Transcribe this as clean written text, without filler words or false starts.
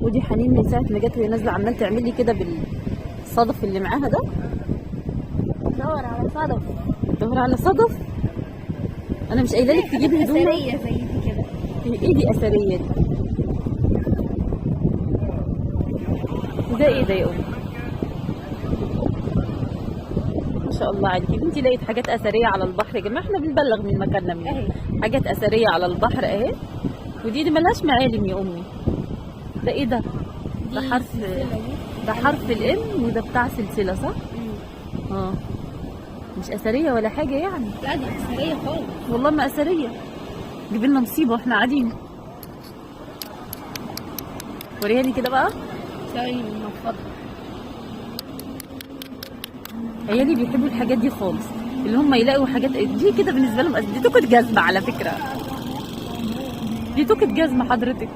ودي حنين من ساعه ما جت وهي نازله عمال تعمل لي كده بالصدف اللي معاها ده. دور على صدف. تدور على صدف؟ انا مش قايله لك تجيبي هدوم اثريه زي دي كده. ايه دي اثريه دي؟ ده ايه ده يا امي؟ ما شاء الله عليكي بنتي، لقيت حاجات اثريه على البحر يا جماعه، احنا بنبلغ من مكاننا منه. اهي حاجات اثريه على البحر اهي. ودي ملهاش معالم يا امي. ده ايه ده؟ ده دي حرف، السلسلة دي. ده حرف الام وده بتاع سلسله صح؟ اه مش اثريه ولا حاجه يعني. لا دي اثريه خالص. والله ما اثريه. جيب لنا مصيبه واحنا قاعدين. وريها لي كده بقى. ثواني منفضه. عيالي بيحبوا الحاجات دي خالص، اللي هم يلاقوا حاجات دي كده بالنسبه لهم. دي توكة جزمه على فكره، دي توكة جزمه حضرتك.